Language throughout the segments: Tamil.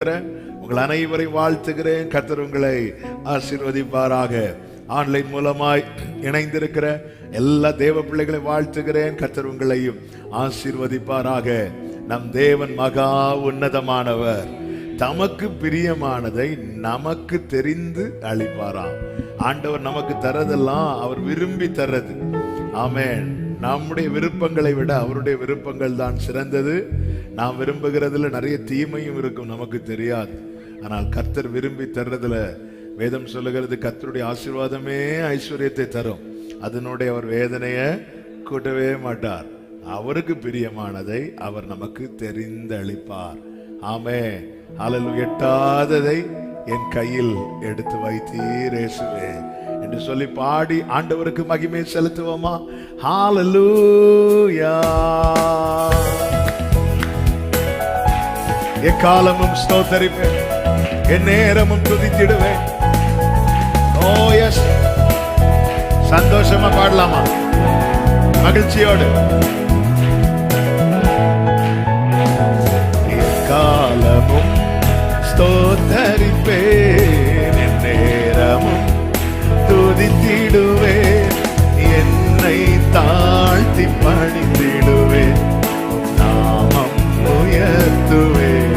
இணைந்திருக்கிறேன். உங்கள் அனைவரையும் வாழ்த்துகிறேன். கர்த்தர் உங்களை ஆசீர்வதிப்பாராக. ஆன்லைன் மூலமாய் இணைந்திருக்கிற எல்லா தேவ பிள்ளைகளை வாழ்த்துகிறேன். கர்த்தர் உங்களையும் ஆசீர்வதிப்பாராக. நம் தேவன் மகா உன்னதமானவர். தமக்கு பிரியமானதை நமக்கு தெரிந்து அளிப்பாராம். ஆண்டவர் நமக்கு தரதெல்லாம் அவர் விரும்பி தர்றது. ஆமென். நம்முடைய விருப்பங்களை விட அவருடைய விருப்பங்கள் தான் சிறந்தது. நாம் விரும்புகிறதுல நிறைய தீமையும் இருக்கும், நமக்கு தெரியாது. ஆனால் கர்த்தர் விரும்பி தர்றதுல வேதம் சொல்லுகிறது, கர்த்தருடைய ஆசீர்வாதமே ஐஸ்வர்யத்தை தரும். அதனுடைய அவர் வேதனையை கூட்டவே மாட்டார். அவருக்கு பிரியமானதை அவர் நமக்கு தெரிந்தளிப்பார். ஆமே. ஹல்லேலூயா. எட்டாததை என் கையில் எடுத்து வைத்தீர் இயேசுவே என்று சொல்லி பாடி ஆண்டவருக்கு மகிமை செலுத்துவோமா? ஹல்லேலூயா. எக்காலமும் ஸ்தோத்தரிப்பேன், என் நேரமும் துதித்திடுவேன். ஓ எஸ், சந்தோஷமா பாடலாமா? மகிழ்ச்சியோடு. எக்காலமும் ஸ்தோத்தரிப்பேன், என் நேரமும் துதித்திடுவேன். என்னை தாழ்த்தி பணிந்திடுவேன், நாமம் உயர்த்துவேன்.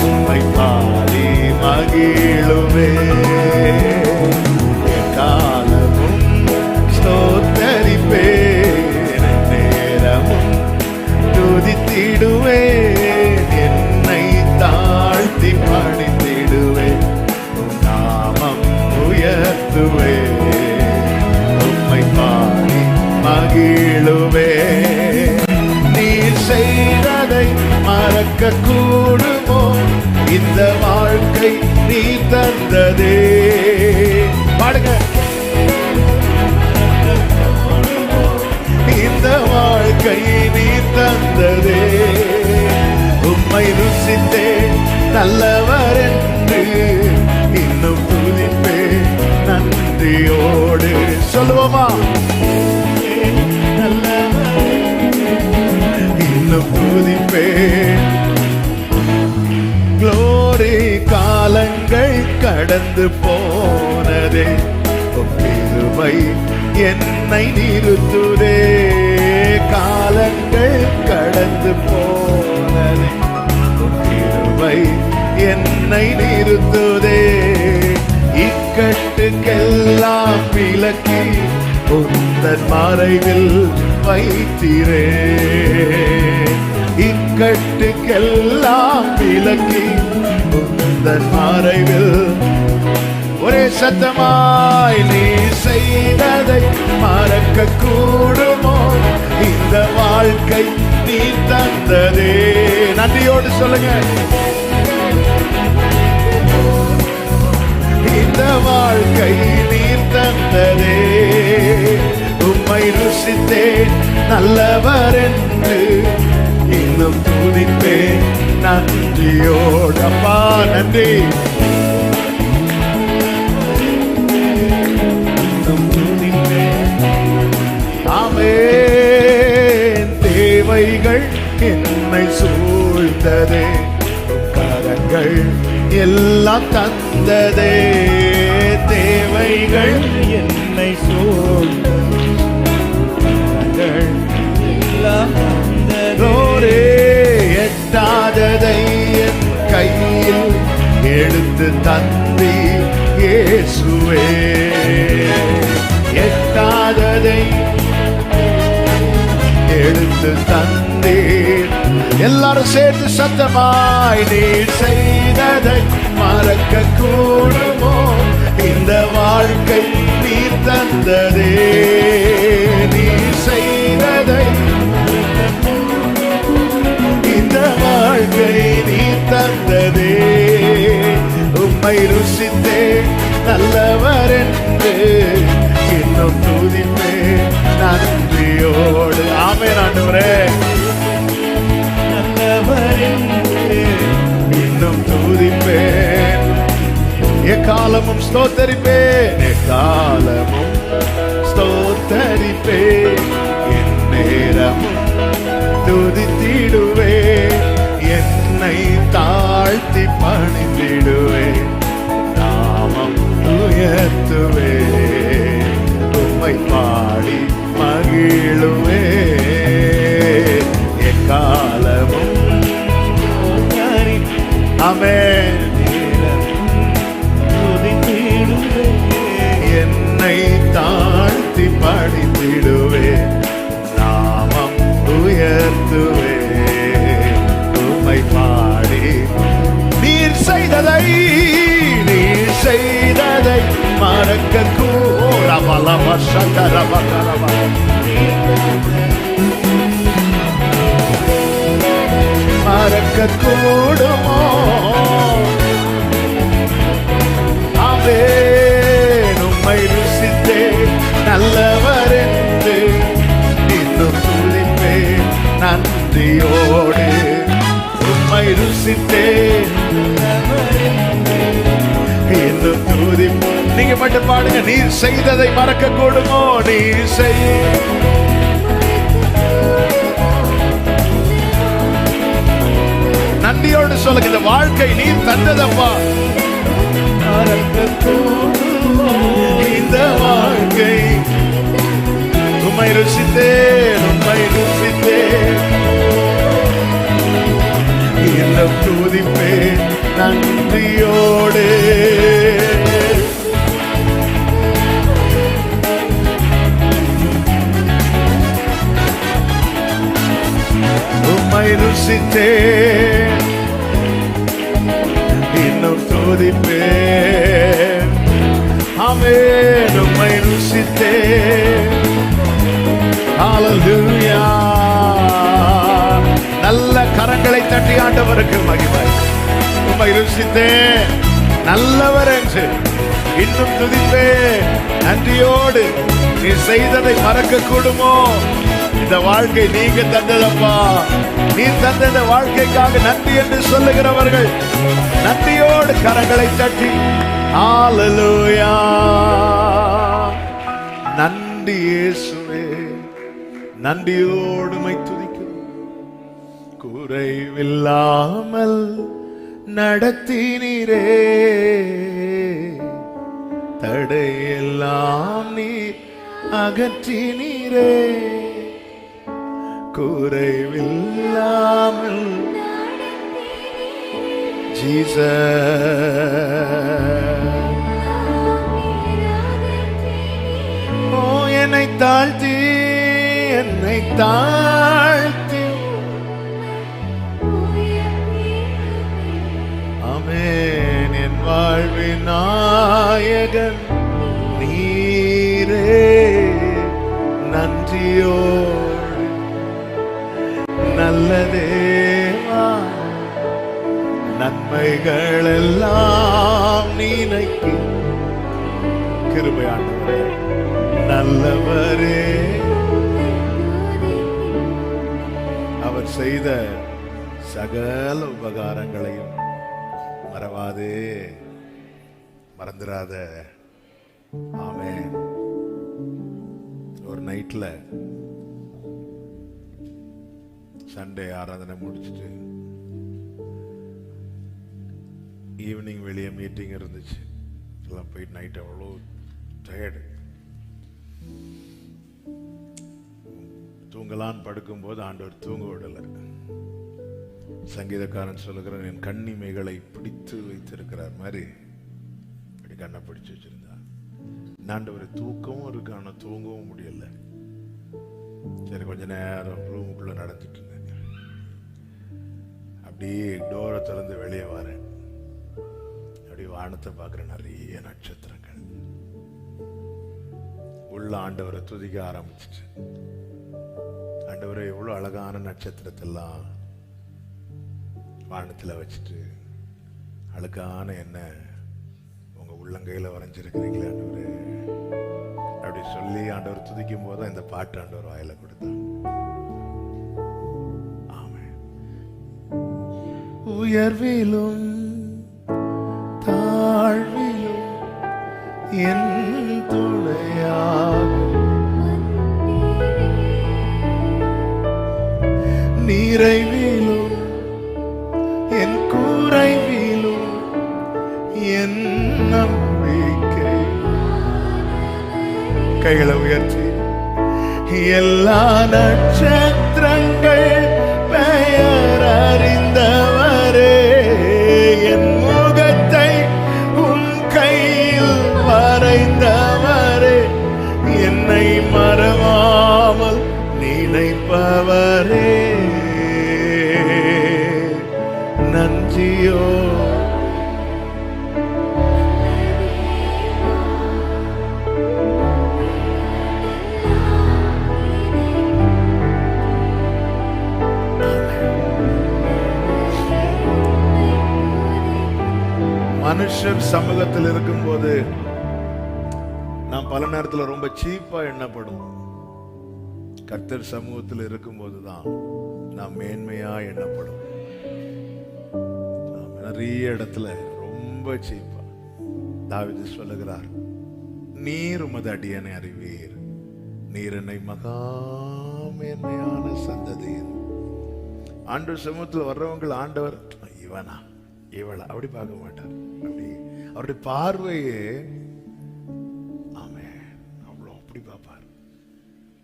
உம்மை பாடி மகிழுவேன். எக்காலமும் ஸ்தோத்தரிப்பேன், என் நேரமும் துதித்திடுவேன். என்னை தாழ்த்தி பணிந்திடுவேன், நாமம் உயர்த்துவேன். உம்மை பாடி மகிழுவேன். நீர் செய்ததை மறக்க கூடுமோ? இந்த வாழ்க்கை நீ தந்ததே. பாடுங்க. இந்த வாழ்க்கை நீ தந்ததே. உம்மை ருசித்தேன் நல்லவர் என்று இன்னும் துதிப்பேன் நன்றியோடு. சொல்லுவோமா? இன்னும் துதிப்பேன். க்ளோரி. காலங்கள் கடந்து போனதே, கிருபை என்னை நிறுத்துதே. காலங்கள் கடந்து போனதே, கிருபை என்னை நிறுத்துதே. இக்கட்டுக்கெல்லாம் விலக்கி உந்தன் மறைவில் வைத்திரே. இக்கட்டுக்கெல்லாம் விலக்கி உந்தன் மறைவில். ஒரே சத்தமாய் நீ செய்ததை மறக்க கூடுமோ? இந்த வாழ்க்கை நீ தந்ததே. நன்றியோடு சொல்லுங்க. இந்த வாழ்க்கை நீ தந்ததே. உம்மை ருசித்தேன் நல்லவர் என்று இன்னும் துதிப்பேன் நன்றியோடு. அப்பா நன்றி. ஆமென். தேவைகள் என்னை சூழ்ந்ததே, கரங்கள் எல்லாம் தந்ததே. தேவைகள் என்னை சூழ்ந்ததே, எல்லாம் தந்ததே. எட்டாததை என் கையில் எடுத்து தந்தி இயேசுவே. எட்டாததை எடுத்து தந்தீர். எல்லாரும் சேர்த்து சத்தமாய் நீர் செய்ததை மறக்க கூடுமோ? இந்த வாழ்க்கை நீர் தந்ததே. நீர் செய்ததை, இந்த வாழ்க்கை நீர் தந்ததே. உம்மை ருசித்தே நல்லவர் என்று இன்னும் துதிப்பேன் நன்றியோடு. ஆமென். ஆண்டவரே நல்லவர் என்று இன்னும் துதிப்பேன். எக்காலமும் ஸ்தோத்தரிப்பேன், எக்காலமும் ஸ்தோத்தரிப்பேன். என் நேரமும் துதித்திடுவேன். என்னை தாழ்த்தி ஆமென். என்னை தாழ்த்தி பணிந்திடுவேன், நாமம் உயர்த்துவே, உம்மை பாடி நீர் செய்ததை மறக்க மறக்க கூடுமோ? ஆமென். உம்மை ருசித்தே நல்லவர் என்று இன்னும் துதிப்பேன் நன்றியோடு. உம்மை ருசித்தே இன்னும் துதிப்பேன். நீங்க மட்டும் பாடுங்க. நீர் செய்ததை மறக்க கூடுமோ? நீர் செய் நன்றியோடு சொல்லுங்க. இந்த வாழ்க்கை நீர் தந்ததப்பா. இந்த வாழ்க்கை உம்மை ருசித்தேன், உம்மை ருசித்தேன், இன்னும் துதிப்பேன் நன்றியோடு. உம்மை ருசித்தேன், இன்னும் துதிப்பேன். ஆமென். உம்மை ருசித்தேன். ஹல்லேலூயா. நல்ல கரங்களை தட்டி ஆண்டவருக்கு மகிமை. உம்மை ருசித்தேன் நல்லவர் என்று இன்னும் துதிப்பேன் நன்றியோடு. நீ செய்ததை மறக்க கூடுமோ? இந்த வாழ்க்கை நீங்க தந்ததப்பா. நீ தந்த இந்த வாழ்க்கைக்காக நன்றி என்று சொல்லுகிறவர்கள் நன்றியோடு கரங்களை தட்டி ஹல்லேலூயா. நன்றி இயேசுவே, நன்றியோடு உம்மை துதிக்கிறோம். குறைவில்லாமல் நடத்தினீரே, தடையெல்லாம் நீர் அகற்றினீரே. குறைவில்லாமல் ஜீசஸ். ஓ என்னை தாழ்த்தி, என்னை தாழ்த்தி. ஆமென். என் வாழ்வின் நாயகன் நீரே, நன்றியோடு நல்ல தேவா, நன்மைகள் எல்லாம் நீனைக்கு. கிருபையானவரே, நல்லவரே, அவர் செய்த சகல உபகாரங்களையும் மறவாதே, மறந்துடாத. ஆமென். ஒரு நைட்ல சண்டே ஆராதனை முடிச்சுட்டு ஈவினிங் வெளியே மீட்டிங் இருந்துச்சு. எல்லாம் போயிட்டு நைட் அவ்வளோ டயர்டு. தூங்கலான்னு படுக்கும்போது ஆண்டவர் தூங்க விடலை. சங்கீதக்காரன் சொல்லுகிறான், என் கண்ணிமைகளை பிடித்து வைத்திருக்கிறார் மாதிரி அப்படி கண்ணை பிடிச்சு வச்சிருந்தா. ஆண்டவர் தூக்கமும் இருக்கு, ஆனால் தூங்கவும் முடியல. சரி, கொஞ்ச நேரம் ரூமுக்குள்ள நடந்துட்டு இருந்தேன். அப்படியே டோரை திறந்து வெளியே வரேன். அப்படி வானத்தை பார்க்குறேன், நிறைய நட்சத்திரங்கள். உள்ள ஆண்டவரை துதிக்க ஆரம்பிச்சிட்டு, ஆண்டவரை எவ்வளோ அழகான நட்சத்திரத்தெல்லாம் வானத்தில் வச்சுட்டு அழகான என்ன உங்க உள்ளங்கையில் வரைஞ்சிருக்கிறீங்களே ஆண்டவரே அப்படி சொல்லி ஆண்டவர் துதிக்கும் போது இந்த பாட்டு ஆண்டவர் வாயில கொடுத்தார். ஆமென். உயர்விலும் தாழ்விலும் என் துணையாக நிறைவிலும் என் குறைவிலும் என் நம்பிக்கை. கைகளை உயர்த்தி எல்லா நட்சத்திரங்கள் பெயர் அறிந்தவரே, மனுஷர் சமூகத்தில் இருக்கும் போது நாம் பல நேரத்தில் ரொம்ப சீப்பா எண்ணப்படும். கர்த்தர் சமூகத்தில் இருக்கும் போதுதான் நாம் மேன்மையா எண்ணப்படும். நிறைய இடத்துல ரொம்ப சீப்பா. தாவீது சொல்லுகிறார், நீர் உமது அடியனை அறிவீர், நீர் என்னை மகா மேன்மையான சந்ததியின். ஆண்டவர் சமூகத்தில் வர்றவங்க ஆண்டவர் இவனா இவளா அப்படி பார்க்க மாட்டார். அப்படி அவருடைய பார்வையே அவ்வளோ அப்படி பார்ப்பார்.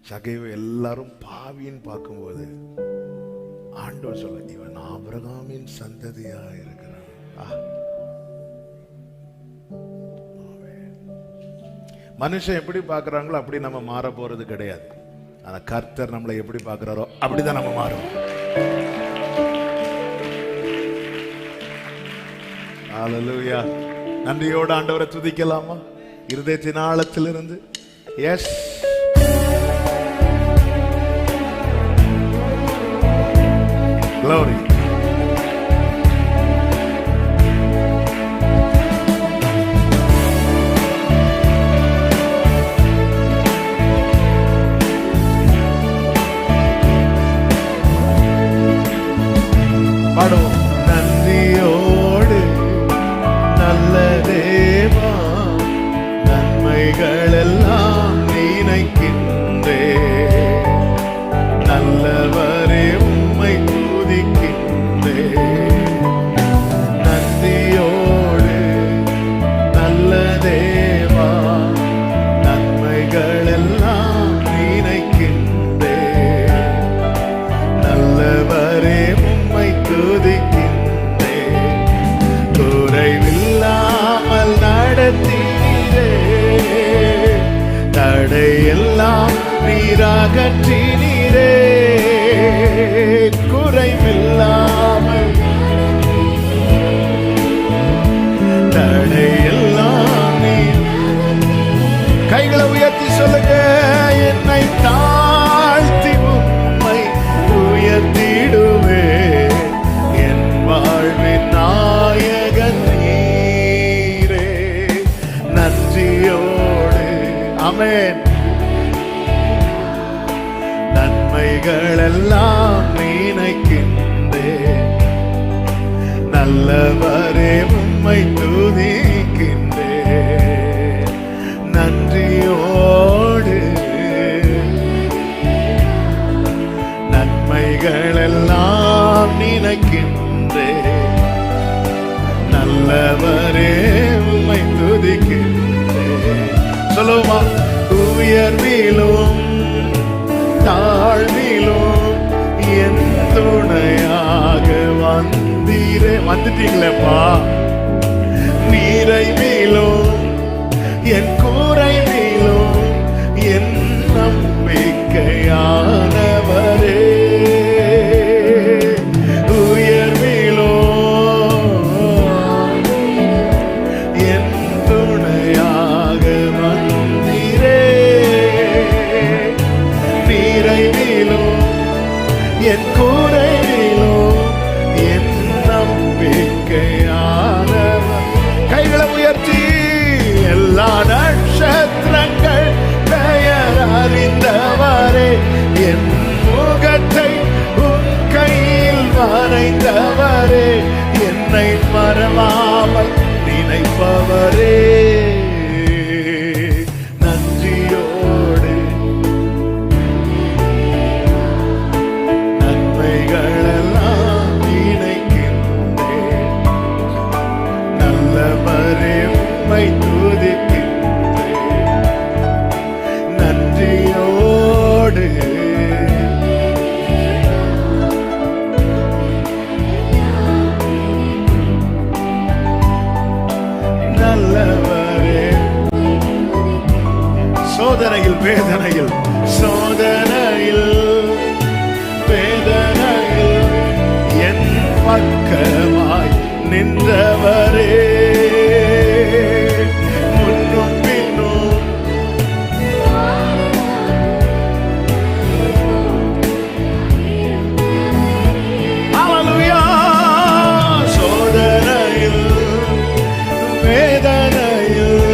சகைவு எல்லாரும் பாவின்னு பார்க்கும்போது ஆண்டவர் சொல்ல, இவன் ஆபிரகாமின் சந்ததியா இருக்கிறான். மனுஷன் எப்படி பார்க்கறாங்களோ அப்படி நம்ம மாற போறது கிடையாது. ஆனா கர்த்தர் நம்மளை எப்படி பார்க்கிறாரோ அப்படிதான் நம்ம மாறுவோம். ஹல்லேலூயா. நன்றியோடு ஆண்டவரை துதிக்கலாமா? இருதயத்தின் ஆழத்திலிருந்து. Yes, glory. பாடுவோம். நன்றியோடு நல்ல தேவா, நன்மைகள் எல்லாம் நினைக்கின்றே, நல்லவரே உம்மை துதிக்கின்றே. நன்றியோடு நல்ல தேவா, நன்மைகள் எல்லாம் நினைக்கின்றே, நல்லவரே உம்மை துதிக்கின்றே. குறைவில்லாமல் நடத்தினீரே, தடையெல்லாம் நீராகற்றினீரே. குறைவில்லாமல் தடையெல்லாம் நீர். கைகளை உயர்த்தி சொல்லுங்க. என்னை தாழ்த்தி உம்மை உயர்த்திடுவே, என் வாழ்வின் நாயகன் நீரே. நன்றியோடு ஆமென். நன்மைகள் எல்லாம் நினைக்கின்றே, நல்லவரே உம்மை துதிக்கின்றே. நன்றியோடு நன்மைகள் எல்லாம் நினைக்கின்றே, நல்லவரே உம்மை துதிக்கின்றே. சொல்லுமா? உயர்விலும் தாழ்விலும் என் துணையாக வந்தீரே. வந்துட்டீங்களேப்பா. நிறைவிலும் என் குறைவிலும் என் நம்பிக்கையானவரே. உயர்விலும் என் துணையாக வந்தீரே, நிறைவிலும் என் குறைவிலும் என் நம்பிக்கையானவர். கைகளை உயர்த்தி. எல்லா நட்சத்திரங்கள் பெயர் அறிந்தவரே, என் முகத்தை உன் கையில் வரைந்தவரே, என்னை மறவாமல் நினைப்பவரே. நன்றியோடு நன்மைகள் எல்லாம் நினைக்கின்றே, நல்லவரே உம்மை துதிக்கின்றே. நன்றியோடு நல்லவரே. சோதனையில் வேதனையில், சோதனையில் வேதனையில் என் பக்கமாய் நின்றவரே, முன்னும் பின்னும் ஹல்லேலூயா. சோதனையில் வேதனையில்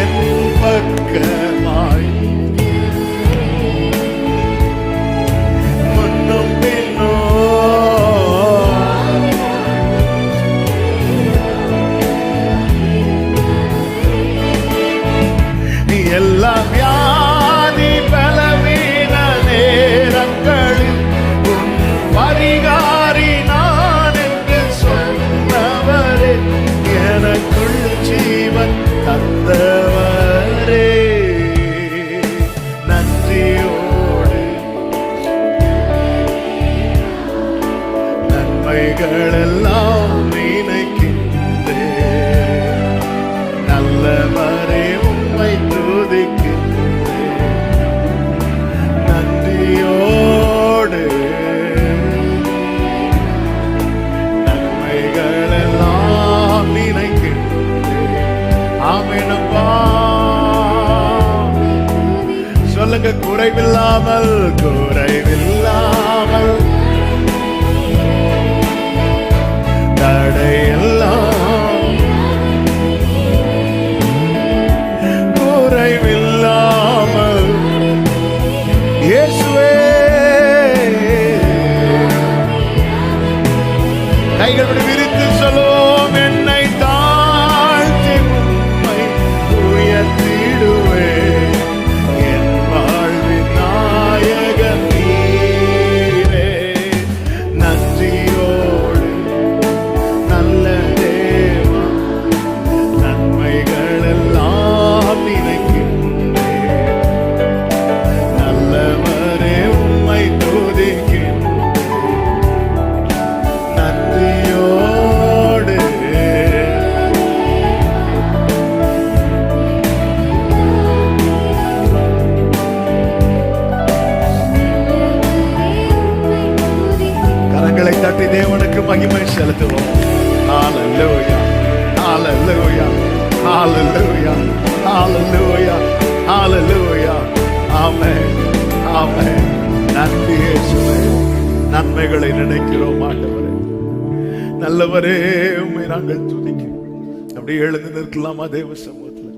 என் பக்கமாய் முன்னும் பின்னும் எல்லா வியாதி பலவீன நேரங்களில் உன் பரிகாரி நான் என்று சொன்னவரே, எனக்குள் ஜீவன் தந்தவரே, நன்றியோடு நன்மைகள் எல்லாம் நினைக்கின்றேன், நல்லவரே உம்மை துதிக்கின்றேன், நன்றியோடு நன்மைகள் எல்லாம் நினைக்கின்றேன். ஆமெனப்பா. சொல்லுங்க, குறைவில்லாமல் குறைவில்லாமல் தடையெல்லாம் குறைவில்லாமல் இயேசுவே. கைகளை விரித்து சொல்லுவோம், என்னை தாழ்த்தி உம்மை உயர்த்திடுவேன், என் வாழ்வின் நாயகன் நீரே, நன்றியோடு நல்ல தேவா, நன்மைகள் எல்லாம் நினைக்கின்றேன், நல்லவரே உம்மை துதிக்கின்றேன், நன்றியோடு. கரங்களை தட்டி தேவனுக்கு மகிமை செலுத்துவோம். ஹல்லேலூயா, ஹல்லேலூயா, ஹல்லேலூயா, ஹல்லேலூயா, ஹல்லேலூயா. ஆமென், ஆமென். நன்றி இயேசுவே. நன்மைகளை நினைக்கிறோம் ஆண்டவரே, நல்லவரே உம்மை நாங்கள் துதிக்கிறோம். அப்படியே எழுந்து நிற்கலாமா தேவ சமூகத்தில்?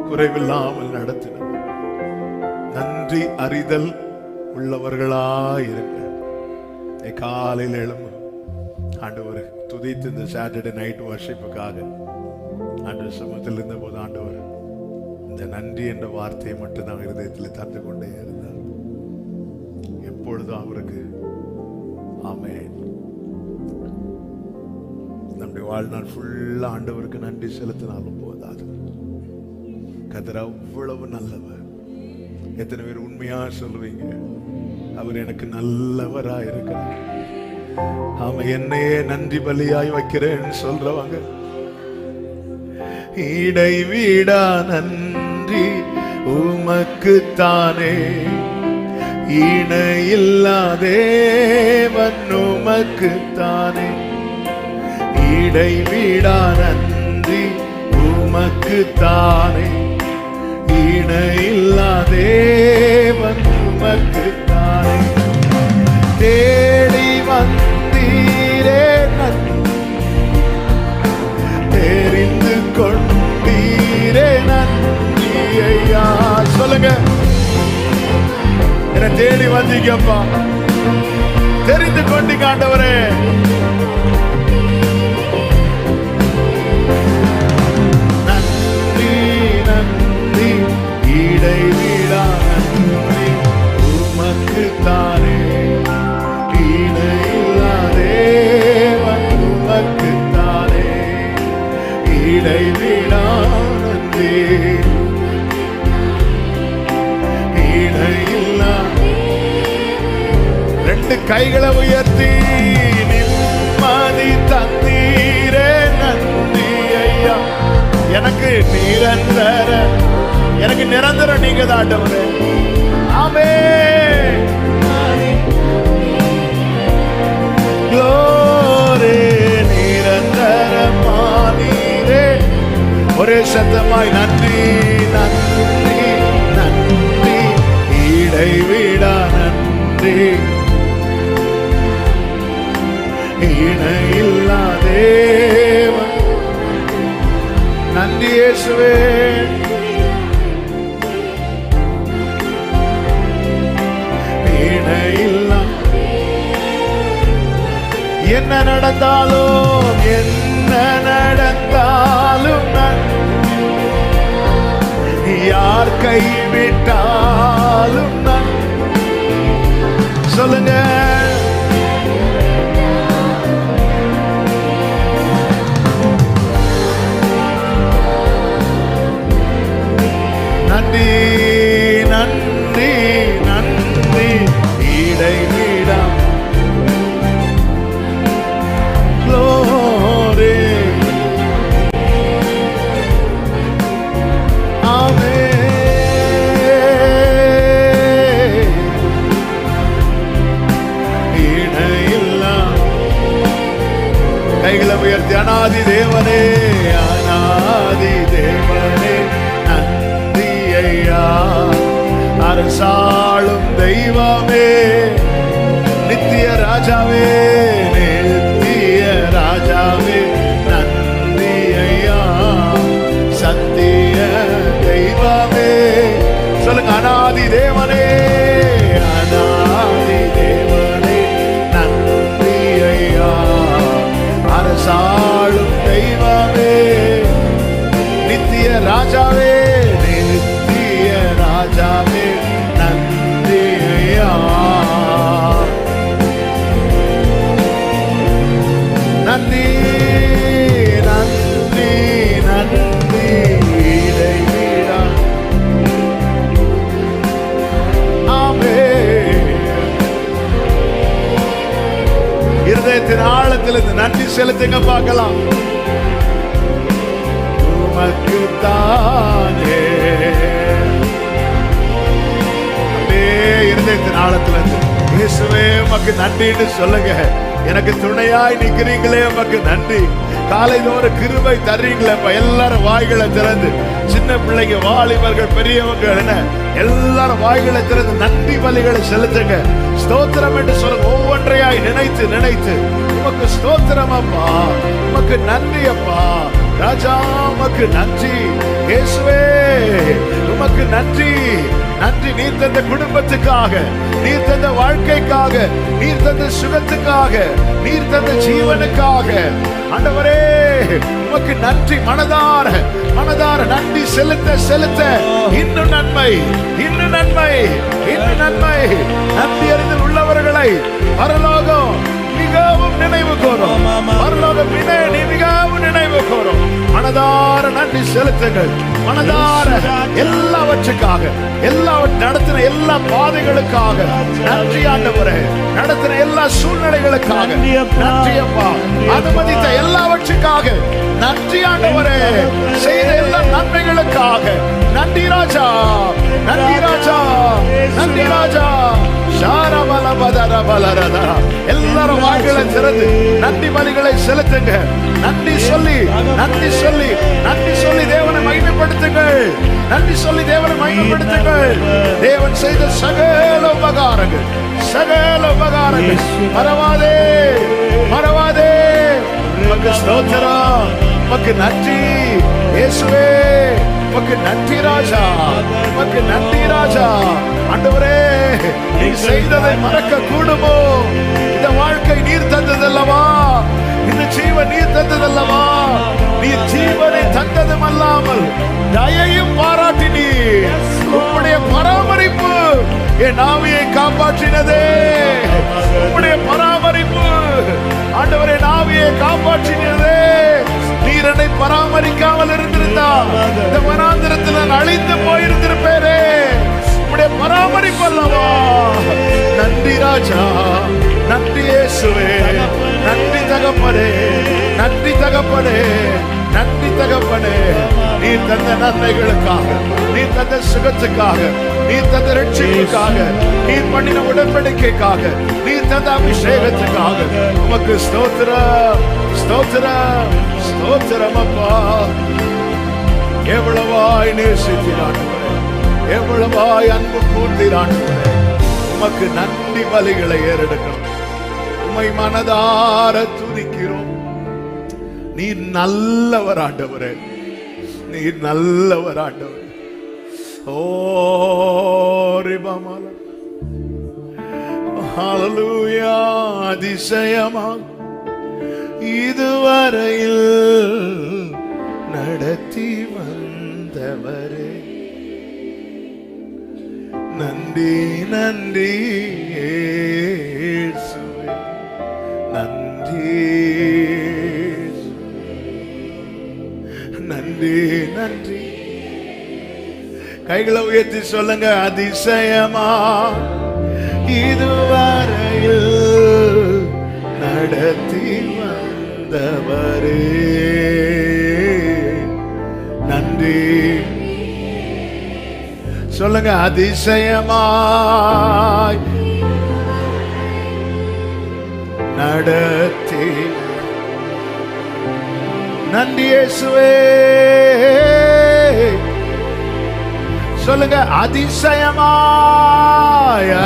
குறைவில்லாமல் நடத்தினோம், நன்றி அறிதல் உள்ளவர்களாயிருங்க. காலையில் எழும்பு ஆண்டவர் துதித்து இந்த சாட்டர்டே நைட் வர்ஷிப்புக்காக ஆண்டவர் சமூகத்தில் இருந்த போது ஆண்டவர் இந்த நன்றி என்ற வார்த்தையை மட்டும் நாம் இருதயத்தில் தந்து கொண்டே இருந்தார். எப்பொழுதும் அவருக்கு ஆமென். நம்முடைய வாழ்நாள் ஃபுல்லா ஆண்டவருக்கு நன்றி செலுத்தினாலும் போதாது. கர்த்தர் அவ்வளவு நல்லவர். எத்தனை பேர் உண்மையா சொல்லுவீங்க, அவர் எனக்கு நல்லவரா இருக்கிறார்? ஆமா, என்னையே நன்றி பலியாய் வைக்கிறேன்னு சொல்றவங்க, இடைவிடா நன்றி உமக்குத்தானே, இணையில்லா தேவன் உமக்குத்தானே, இடைவிடா நன்றி உமக்குத்தானே, இணையில்லா தேவன் உமக்குத்தானே, தேடி வந்தீரே தெரிந்து கொண்டீரே நன்றி ஐயா. சொல்லுங்க, என்ன தேடி வந்தீங்கப்பா, தெரிந்து கொண்டீங்க ஆண்டவரே. நன்றி நன்றி இடைவிடா நன்றி உமக்குத்தானே, இணையில்லா தேவன் உமக்குத்தானே, இடைவிடா நன்றி இணையில்லா. ரெண்டு கைகளை உயர்த்தி நிம்மதி தந்தீரே நன்றி ஐயா. எனக்கு நிரந்தரம் நீங்க தான் ஆண்டவரே. ஆமென். Glory, சத்தமாய் நன்றி நன்றி நன்றி இடைவிடா நன்றி இணையில்லா தேவன் நன்றி இயேசுவே இணையில்லா என்ன நடந்தாலும் என்ன நடந்தாலும் யார் கைவிட்டாலும் சொல்லுங்க நன்றி நன்றி நன்றி இடைவிடா glory amen இணையில்லா கைகளை உயர்த்தி அநாதி தேவனே அநாதி தேவனே நன்றி ஐயா அரசாளும் தெய்வமே நித்திய ராஜாவே நித்திய ராஜாவே நன்றி ஐயா சத்திய தெய்வமே சொல்லுங்க அநாதி தேவனே அநாதி தேவனே நன்றி ஐயா அரசாளும் தெய்வமே நித்திய ராஜாவே நித்திய ராஜாவே நன்றி ஐயா நன்றி நன்றி நன்றி இடைவிடா ஆமென் இருதயத்தின் ஆழத்தில் இந்த நன்றி செலுத்துங்க பார்க்கலாம் உமக்கு தானே அப்படியே இருதயத்தின் ஆழத்தில் இயேசுவே உமக்கு நன்றின்னு சொல்லுங்க எனக்கு துணையாய் நிக்கிறீங்களே உமக்கு நன்றி காலைதோறும் கிருபை தர்றீங்களேப்பா எல்லாரும் வாய்களை திறந்து சின்ன பிள்ளைங்க வாலிபர்கள் பெரியவங்க என்ன எல்லாரும் வாய்களை திறந்து நன்றி பலிகளை செலுத்துங்க ஸ்தோத்திரம் என்று சொல்லுங்க ஒவ்வொன்றையாய் நினைத்து நினைத்து உமக்கு ஸ்தோத்திரம் அப்பா உமக்கு நன்றி அப்பா ராஜா உமக்கு நன்றி இயேசுவே உமக்கு நன்றி நன்றி நீர் தந்த குடும்பத்துக்காக நீர் தந்த வாழ்க்கைக்காக நீர் தந்த சுகத்துக்காக நீர் தந்த ஜீவனுக்காக ஆண்டவரே உமக்கு நன்றி மனதார மனதார நன்றி செலுத்த செலுத்த இன்னும் நன்மை இன்னும் நன்மை இன்னும் நன்மை நன்றி அறிந்து உள்ளவர்களை பரலோகம் மிகவும் நினைவு கூறும் பரலோகம் மிகவும் நினைவு கூறும் மனதார நன்றி செலுத்துங்கள் மனதார எல்லாவற்றுக்காக நடத்தின எல்லா பாதைகளுக்காக நன்றி ஆண்டவரே நடத்தின எல்லா சூழ்நிலைகளுக்காக நன்றி அப்பா அனுமதித்த எல்லாவற்றுக்காக நன்றி ஆண்டவரே செய்த எல்லா நன்மைகளுக்காக நன்றி ராஜா நன்றி ராஜா நன்றி ராஜா எல்லாரும் வாய்களை திறந்து நன்றி பலிகளை செலுத்துங்க நன்றி சொல்லி நன்றி சொல்லி நன்றி சொல்லி தேவனை மகிமைப்படுத்துங்கள் நன்றி சொல்லி தேவனை மகிமைப்படுத்துங்கள் தேவன் செய்த சகல உபகாரங்கள் மறவாதே மறவாதே உமக்கு ஸ்தோத்திரம் உமக்கு நன்றி இயேசுவே உமக்கு நன்றி ராஜா உமக்கு நன்றி ராஜா ஆண்டவரே நீ செய்ததை மறக்க கூடுமோ இந்த வாழ்க்கை நீர் தந்ததல்லவா இந்த ஜீவன் நீர் தந்ததல்லவா நீர் ஜீவனை தந்ததும் அல்லாமல் தயையும் பாராட்டினீர் உம்முடைய பராமரிப்பு என் ஆவியை காப்பாற்றினதே உம்முடைய பராமரிப்பு ஆண்டவரே ஆவியை காப்பாற்றினதே நீர் என்னை பராமரிக்காமல் இருந்திருந்தா இந்த வனாந்திரத்தில் நான் அழிந்து போயிருந்திருப்பேனே உம்முடைய பராமரிப்பு அல்லவா நன்றி ராஜா நன்றி இயேசுவே நன்றி தகப்பனே நன்றி தகப்பனே நன்றி தகப்பனே நீர் தந்த நன்மைகளுக்காக நீர் தந்த சுகத்துக்காக நீர் தந்த ரட்சிப்புக்காக நீர் பண்ணின உடன்படிக்கைக்காக நீர் தந்த அபிஷேகத்துக்காக உமக்கு ஸ்தோத்திரம் ஸ்தோத்திரம் ஸ்தோத்திரம் அப்பா எவ்வளவாய் நேசித்தீர், எவ்வளவாய் அன்பு கூர்ந்தீர். உமக்கு நன்றி பலிகளை ஏறெடுக்கிறோம். உம்மை மனதார துதிக்கிறோம். நீர் நல்லவர் ஆண்டவரே, நீர் நல்லவர் ஆண்டவரே. ஓ ரிபமால ஹல்லேலூயா. அதிசயமா இதுவரையில் நடத்தி வந்தவரே, நன்றி நன்றி இயேசுவே, நன்றி நன்றி நன்றி. கைகளை உயர்த்தி சொல்லுங்க. அதிசயமா இதுவரையில் நடத்தி வந்தவரே, நன்றி சொல்லுங்க. அதிசயமாய் நடத்தி, நன்றி இயேசுவே. சொல்லுங்க. அதிசயமாய்,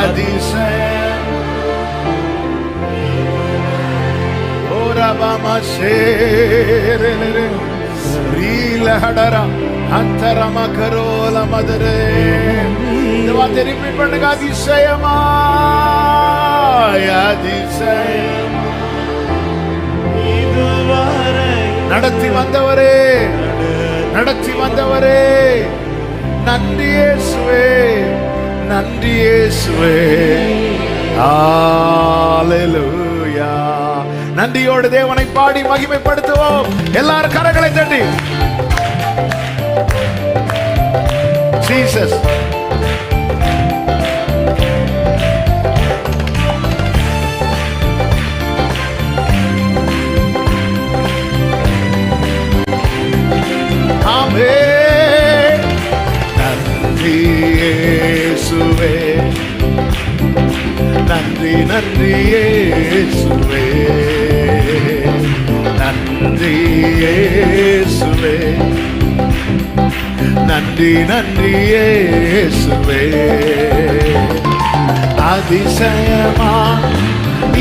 அதிசயம் ஓரபமா சேரே ரீலஹடரா அந்தரமா கரோல மதரே. இந்த வார்த்தை ரிப்பீட் பண்ணுங்க. அதிசயமாய், அதிசயம் நடத்தி வந்தவரே, நடத்தி வந்தவரே, நன்றி இயேசுவே, நன்றி இயேசுவே. ஹல்லேலூயா. நன்றியோடு தேவனை பாடி மகிமைப்படுத்துவோம். எல்லாரும் கரங்களை தட்டி ஜீசஸ். ஆமென். நன்றி இயேசுவே, நன்றி நன்றி இயேசுவே, நன்றி இயேசுவே, நன்றி நன்றி இயேசுவே. அதிசயமா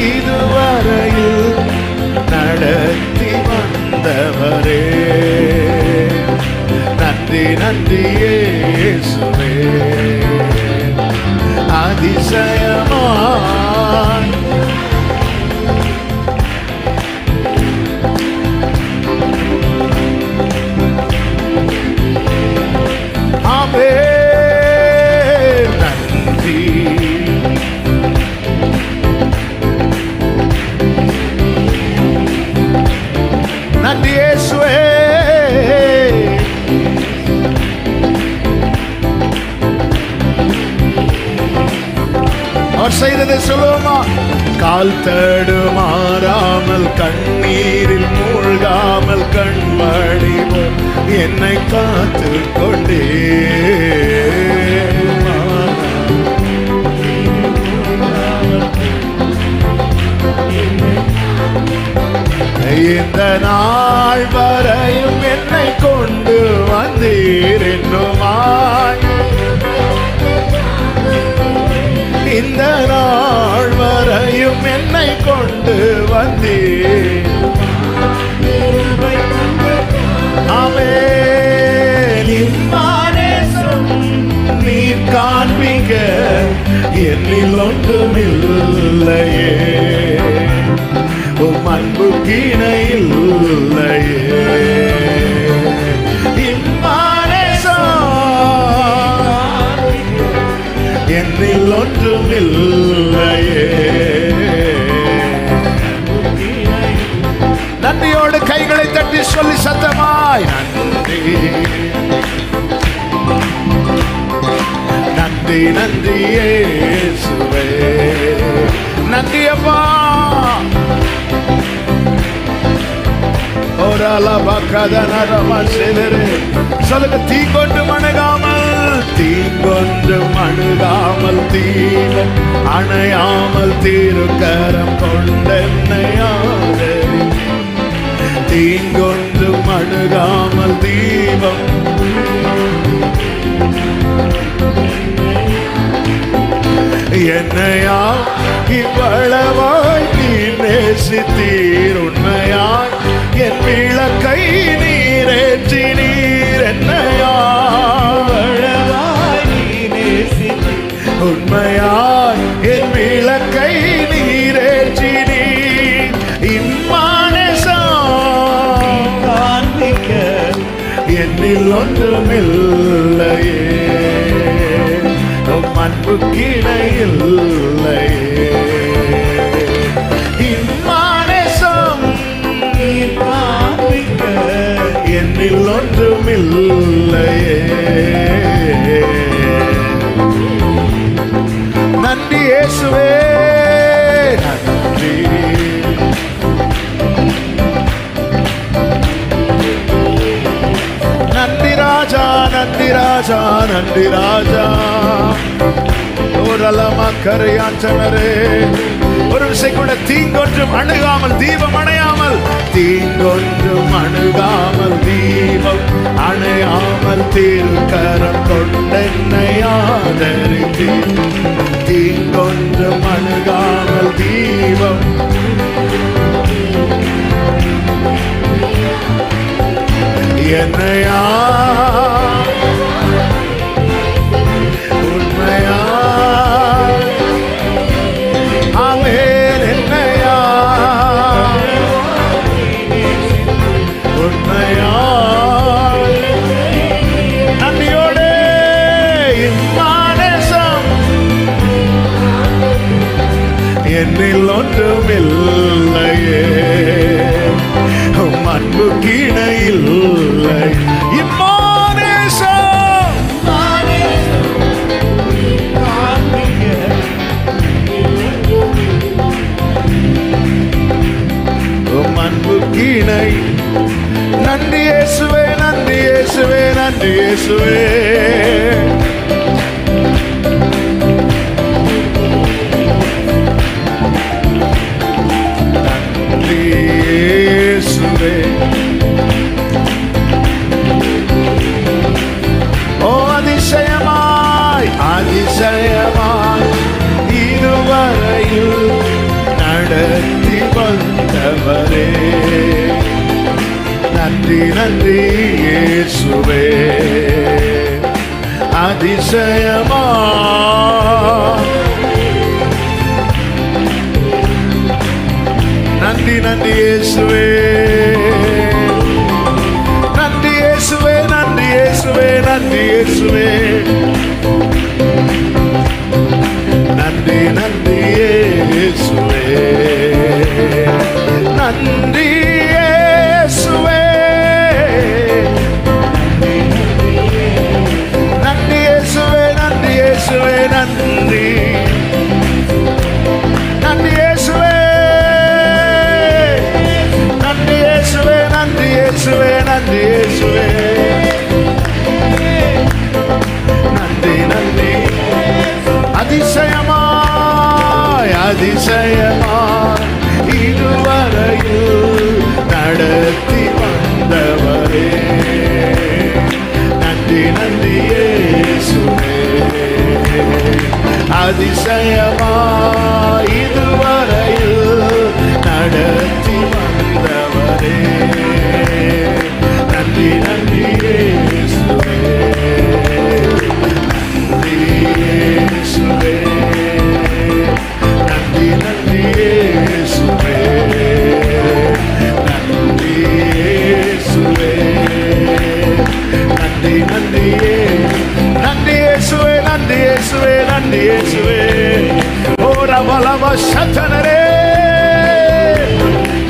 இதுவரையில் நடத்தி வந்தவரே, நன்றி நன்றி இயேசுவே. அதிசயமா ஆமென். நன்றி நன்றி இயேசுவே. அவர் செய்ததை சொல்லுவோமா? கால் தடுமாறாமல் கண்ணீரில் மூழ்காமல் கண்மணி என்னை காத்து கொண்டே, இந்த நாள் வரையும் என்னை கொண்டு வந்தீர் என்னுமாய், இந்த நாள் வரையும் என்னை கொண்டு வந்தீர். ஆமென். நீர் காண்பிக்க என்னில் ஒன்றுமில்லையே, உம் அன்பு கீழே இல்லையே. என்னில் ஒன்றுமில்லையே. நன்றியோடு கைகளை தட்டி சொல்லி சத்தமாய் நன்றி நன்றி நன்றி இயேசுவே. நன்றி அப்பா. சொல்லுங்க. தீங்கொண்டு அணுகாமல், தீங்கொண்டு அணுகாமல், தீபம் அணையாமல், தீருக்கரம் கொண்டென்னை ஆதரி, தீங்கொன்றும் அணுகாமல் தீபம் என்னையா இவ்வளவாய் நீ நேசித்தீர். உண்மையாய் என் விளக்கை நீரேற்றி நீர். என்னையா உண்மையாய் என் விளக்கை நீரேற்றி நீர். என்னில் ஒன்றுமில்லையே, அன்பு கிணையில்லையே. இம்மானேசம் என்னில் ஒன்றுமில்லையே. நன்றி இயேசுவே, நன்றி. நன்றி ராஜா, நன்றி ராஜா, நன்றி ராஜா. கரையாற்றனரே, ஒரு விஷயம் கூட தீங்கொன்றும் அணுகாமல் தீபம் அணையாமல், தீங்கொன்றும் அணுகாமல் தீபம் அணையாமல் திருக்கரம் கொண்டென்னை ஆதரித்தீர். தீங்கொன்றும் அணுகாமல் தீபம் என்னையா உண்மையா ஆமென். என்னையா உண்மையா நன்றியோடு இம்மானேசம் என்னில் ஒன்றுமில்லையே, அன்பு கிணையில்லை. இம்மானேசம் அன்பு கிணை. நன்றி இயேசுவே, நன்றி இயேசுவே, நன்றி இயேசுவே. ஓ அதிசயமாய் அதிசயமாய் இதுவரையில் நடத்தி வந்தவரே, நன்றி நன்றி இயேசுவே. அதிசயமாய் நன்றி நன்றி இயேசுவே, நன்றி இயேசுவே, நன்றி இயேசுவே, நன்றி இயேசுவே. நன்றி நன்றி இயேசுவே, நன்றி இயேசுவே, நன்றி இயேசுவே, நன்றி இயேசுவே, நன்றி நன்றி இயேசுவே, நன்றி இயேசுவே, நன்றி இயேசுவே, நன்றி இயேசுவே. நன்றி நன்றி. அதிசயமாய் அதிசயமாய் இதுவரையில் நடத்தி வந்தவரே, நன்றி நன்றி இயேசுவே. அதிசயமாய் இதுவரையில் நடத்தி வந்தவரே, நன்றி நன்றி இயேசுவே, நன்றி இயேசுவே, நன்றி நன்றி இயேசுவே, நன்றி இயேசுவே, நன்றி நன்றி நன்றி இயேசுவே, நன்றி இயேசுவே, நன்றி இயேசுவே. ஓ ரபலவ சத்தனரே,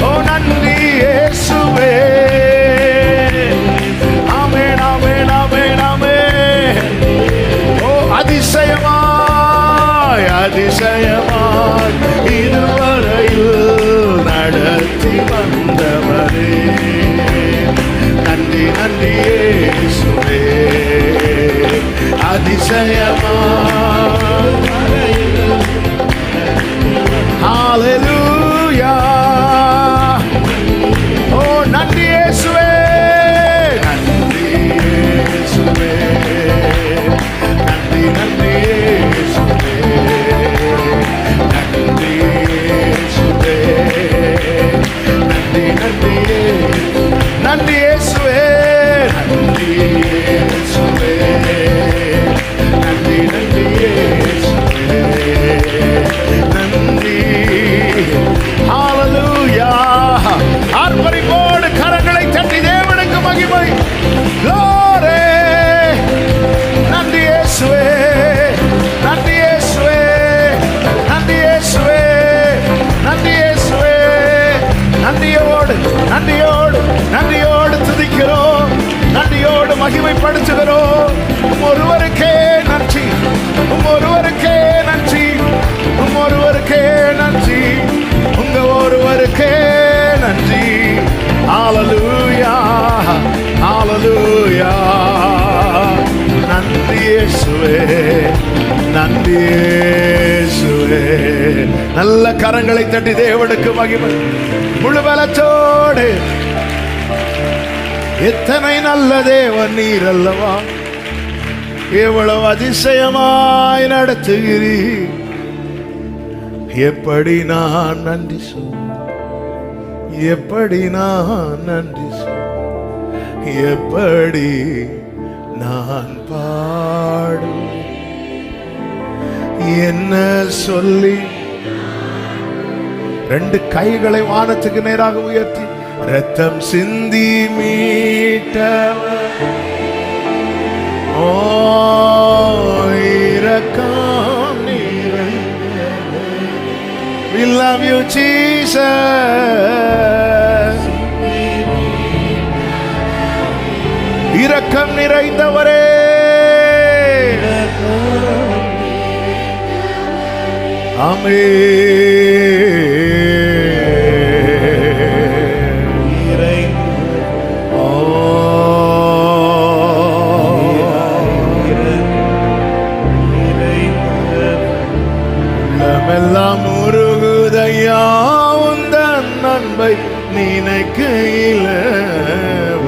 ஓ நன்றி இயேசுவே. ஆமென் ஆமென் ஆமென் ஆமென். ஓ அதிசயமாய் அதிசயமாய் இதுவரையில் நடத்தி வந்தவரே, நன்றி நன்றி இயேசுவே. அதிசயமாய் ஹல்லேலூயா. ஓ செலுத்துகிறோம். ஒருவருக்கே நன்றி, ஒருவருக்கே நன்றி, ஒருவருக்கே நன்றி, உங்க ஒருவருக்கே நன்றி. ஹல்லேலூயா, ஹல்லேலூயா. நன்றி இயேசுவே, நன்றி இயேசுவே. நல்ல கரங்களை தட்டி தேவனுக்கு மகிமை முழு பலத்தோடு. எத்தனை நல்ல தேவன் நீர் அல்லவா, எவ்வளவு அதிசயமாய் நடத்துகிறீர். எப்படி நான் நன்றி சொல், எப்படி நான் நன்றி சொல், எப்படி நான் பாடும், என்ன சொல்லி. ரெண்டு கைகளை வானத்துக்கு நேராக உயர்த்தி, ரத்தம் சிந்தி மீட்டவர், ஓ இரக்கம் நிறைந்தவர். We love you Jesus. இரக்கம் நிறைந்தவரே, ஆமென். உள்ளமெல்லாம் உருகுதையா உந்தன் அன்பை நினைக்கையில,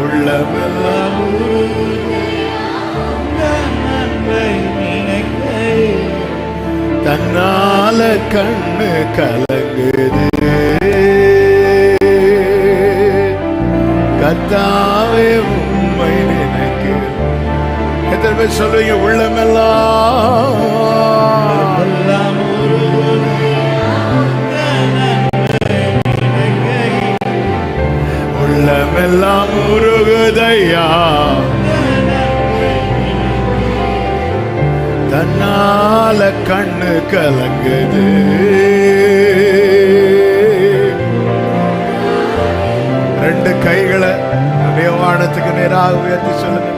உள்ளமெல்லாம் தன்னால கண்ணு கலங்குது. கர்த்தாவே உம்மை நினைக்கிறேன். எத்தனை பேர் சொல்றீங்க உள்ளமெல்லாம் உள்ளமெல்லாம் உருகுதையா, தன்னால கண்ணு கலங்குது. ரெண்டு கைகளை அப்படியே வானத்துக்கு நேராக உயர்த்தி சொல்லுங்க.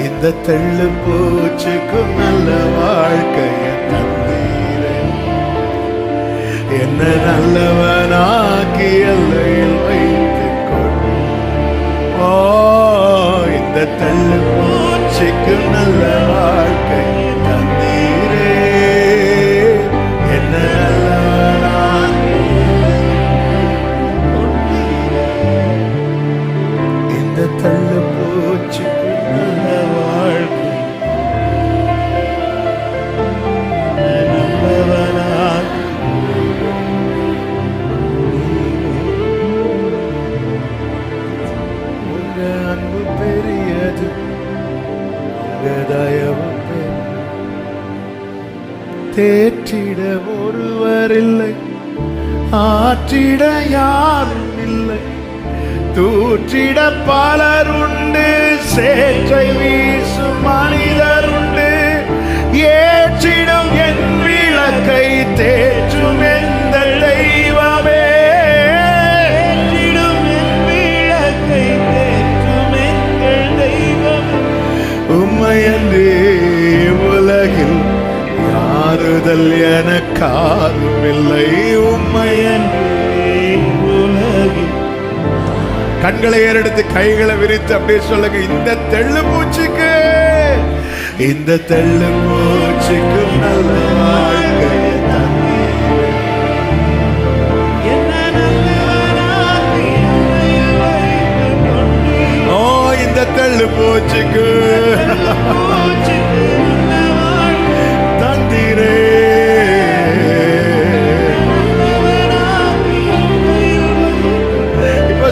இந்த தெள்ளு பூச்சிக்கும் நல்ல வாழ்க்கையை தந்தீரே, என்ன நல்லவனாக்கி எல்லையில் வைத்துக் கொண்டு. ஓ இந்த தெள்ளு பூச்சிக்கும் நல்ல வாழ்க்கை தந்தீரே, என்ன நல்லவனாக்கி. இந்த தெள்ளு பூச்சிக்கும் நல்ல வாழ்க்கை நல்லவனாக்கி. உங்க அன்பு பெரியது, உங்க தயவு தேற்றிட ஒருவரில்லை, ஆற்றிட யாரும் இல்லை, தூற்றிட பலருண்டு, சேற்றை வீசும் மனிதருண்டு, ஏற்றிடும் என் விளக்கை தேற்றும் எந்த தெய்வமே, ஏற்றிடும் என் விளக்கை தேற்றும் எங்கள் தெய்வமே. உம்மையன்றி உலகில் யாருதல் எனக்காரும் இல்லை, உம்மையன்றி உலகில். கண்களை ஏறெடுத்து கைகளை விரித்து அப்படியே சொல்லுங்க. இந்த தெள்ளு பூச்சிக்கு, இந்த தெள்ளு பூச்சிக்கு நல்ல வாழ்க்கையை தந்தீரே, என்ன நல்லவனாக்கி எல்லையில் வைத்துக் கொண்டீர். ஓ இந்த தெள்ளு பூச்சிக்கு தந்தீரே,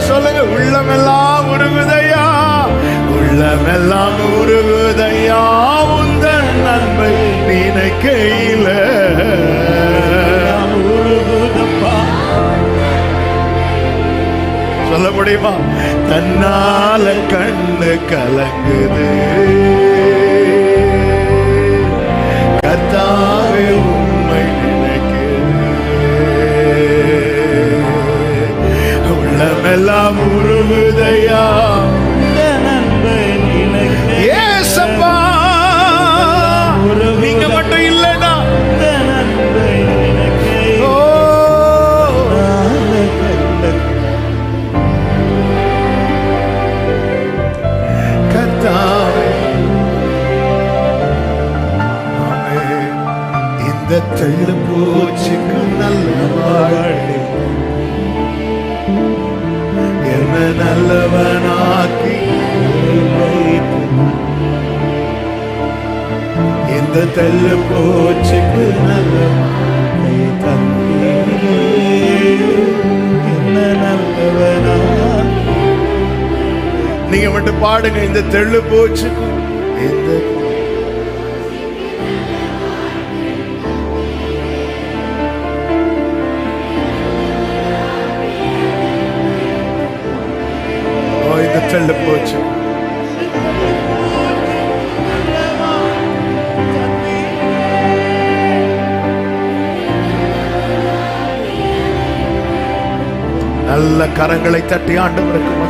சொல்லுங்க. உள்ளமெல்லாம் உருகுதையா, உள்ளமெல்லாம் உருகுதையா உந்தன் நன்மை நினைக்கையில, உருகுதப்பா. சொல்ல முடியுமா? தன்னால கண்ணு கலங்குது. கர்த்தாவே உம்மை உள்ளமெல்லாம் உருகுதையா, ஏசப்பா கர்த்தாவே. ஆமென். இந்த தெள்ளு பூச்சிக்கு நல்ல வாழ்க்கை என்ன நல்லவனாக்கி இந்த தெள்ளு பூச்சிக்கு நல்ல நீங்க மட்டும் பாடுங்க. இந்த தெள்ளு பூச்சிக்கு இந்த இந்த தெள்ளு பூச்சி நல்ல கரங்களை தட்டி ஆண்டவருக்கு